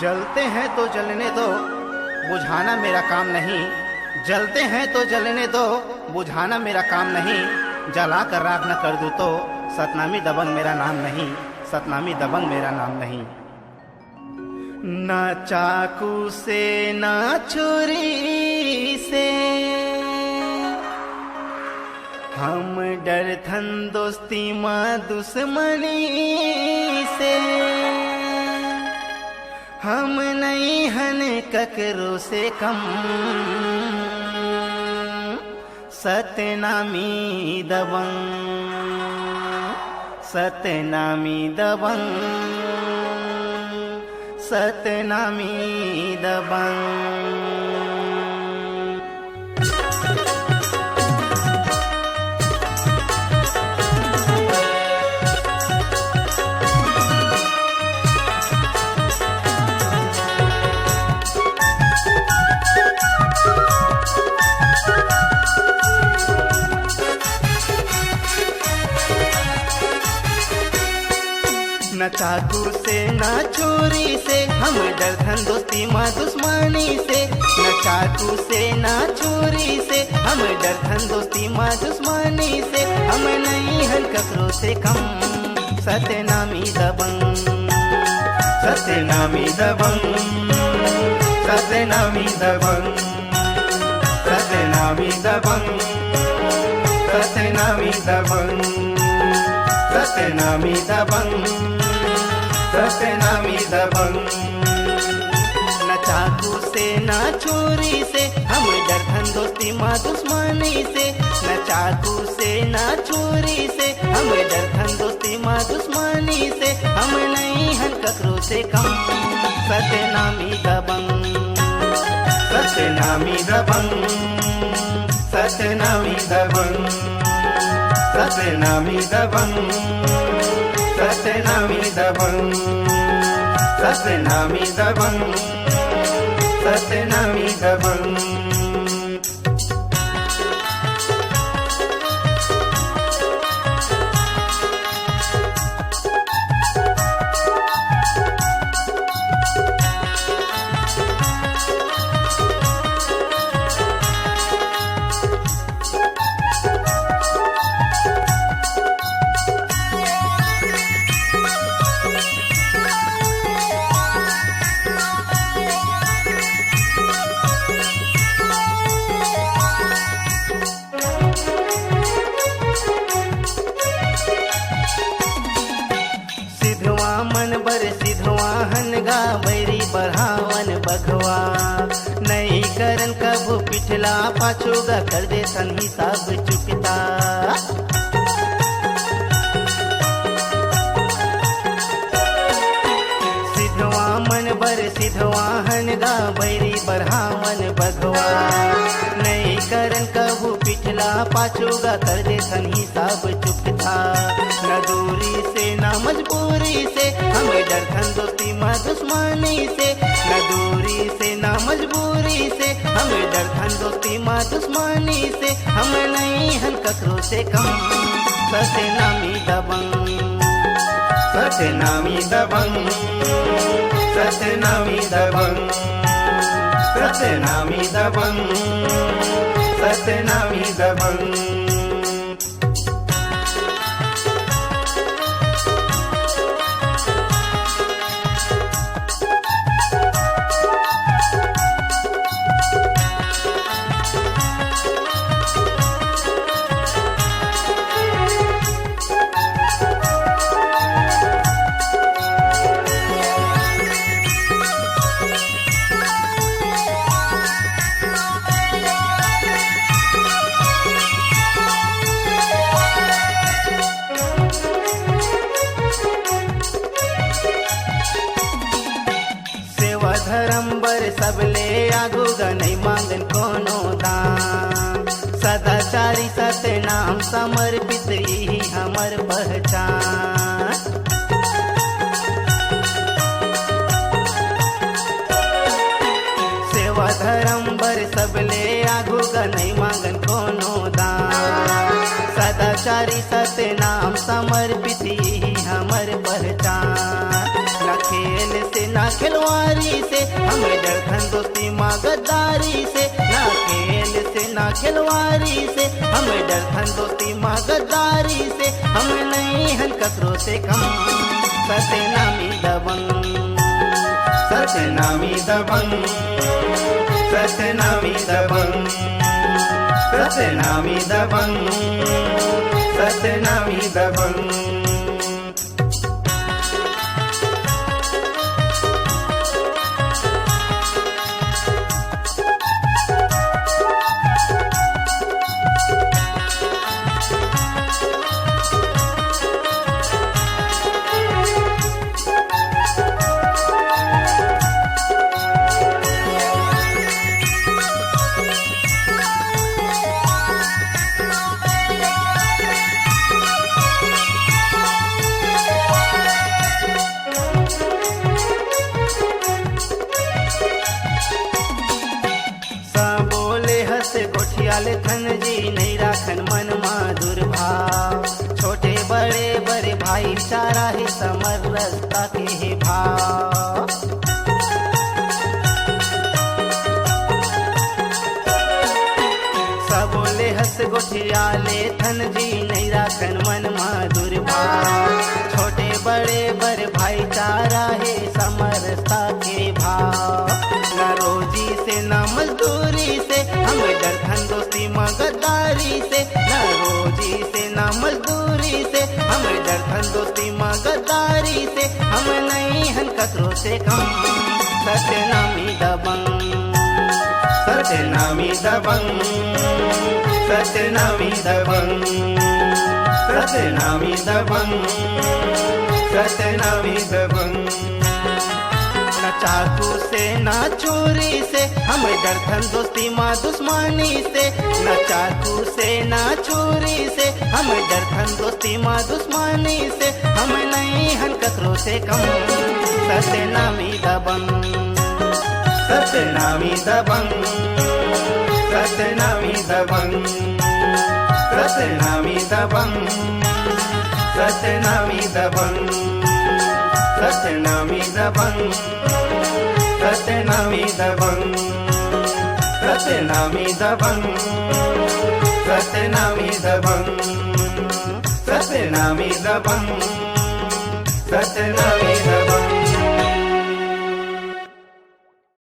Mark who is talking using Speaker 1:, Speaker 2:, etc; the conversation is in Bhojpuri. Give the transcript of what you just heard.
Speaker 1: जलते हैं तो जलने दो, बुझाना मेरा काम नहीं। जलते हैं तो जलने दो, बुझाना मेरा काम नहीं। जला कर राख न कर दूँ तो सतनामी दबंग मेरा नाम नहीं। सतनामी दबंग मेरा नाम नहीं। ना चाकू से ना छुरी से हम डरथन दोस्ती माँ दुश्मनी से। हम नहीं हन ककरो से कम, सतनामी दबंग। सतनामी दबंग, सतनामी दबंग। न चाकू से न छुरी से हम डरथन दोस्ती माँ दुश्मनी से। न चाकू से न छुरी से हम डरथन दोस्ती माँ दुश्मनी से। हम नहीं हन ककरो से कम, सतनामी दबंग। सतनामी दबंग, सतनामी दबंग, सतनामी दबंग, सतनामी दबंग, सतनामी दबंग, सतनामी दबंग। न चाकू से न छुरी से हम डरथन दोस्ती माँ दुश्मनी से। न चाकू से न छुरी से हम डरथन दोस्ती माँ दुश्मनी से। हम नहीं हन ककरो से कम, सतनामी दबंग। सतनामी दबंग, सतनामी दबंग, सतनामी दबंग, सतनामी दबंग, सतनामी दबंग, सतनामी दबंग। सिधवा हनगा बैरी बढ़ावन बघवा। नहीं करन कबू पिछला पाछूगा कर दे सन हिसाब चुकता। सिधवा मन बर सिधवा हनगा बैरी बढ़ावन बघवा। नहीं करन कबू पिछला पाछूगा कर दे सन हिसाब चुकता। न दूरी से न मजबूरी से हम डरथन दोस्ती माँ दुश्मनी से। न दूरी से न मजबूरी से हम डरथन दोस्ती माँ दुश्मनी से। हम नहीं हन ककरो से कम, सतनामी दबंग। सतनामी दबंग, सतनामी दबंग, सतनामी दबंग, सतनामी दबंग। धरम्बर सबले आगूगा नहीं मांगन कोनो दान। सदाचारी सतनाम समर्पित ही हमर पहचान। सेवा धरम्बर सबले आगूगा नहीं मांगन कोनो दान। सदाचारी सतनाम समर्पित यही हमर पहचान। न खेल से न खिलवाड़ी से हमें डरथन दोस्ती माँ गद्दारी से। न खेल से न खिलवाड़ी से हमें डरथन दोस्ती माँ गद्दारी से। हम नहीं हन कसरों से कम सतनामी दबंग सतनामी दबंग सतनामी दबंग सतनामी दबंग सतनामी दबंग। गोठियाले थन जी नहीं राखन मन माधुर भाव। छोटे बड़े बड़े भाईचारा ही समरसता के ही भाव। सब बोले हंस गोठियाले थन जी नहीं राखन मन माधुर भाव। छोटे बड़े बड़े भाईचारा है समरसता के भाव। न रोजी से न मजदूरी से हम डरथन दोस्ती माँ गद्दारी से। न रोजी से न मजदूरी से हम डरथन दोस्ती माँ गद्दारी से। हम नहीं हन कसरों से कम सतनामी दबंग सतनामी दबंग सतनामी दबंग सतनामी दबंग सतनामी दबंग। न चाकू से न चोरी से हम डरथन दोस्ती माँ दुश्मनी से। न चाकू से न चोरी से हम डरथन दोस्ती माँ दुश्मनी से। हम नहीं हन कसरों से कम सतनामी दबंग सतनामी दबंग सतनामी दबंग सतनामी दबंग सतनामी दबंग सतनामी दबंग सतनामी दबंग सतनामी दबंग सतनामी दबंग सतनामी दबंग सतनामी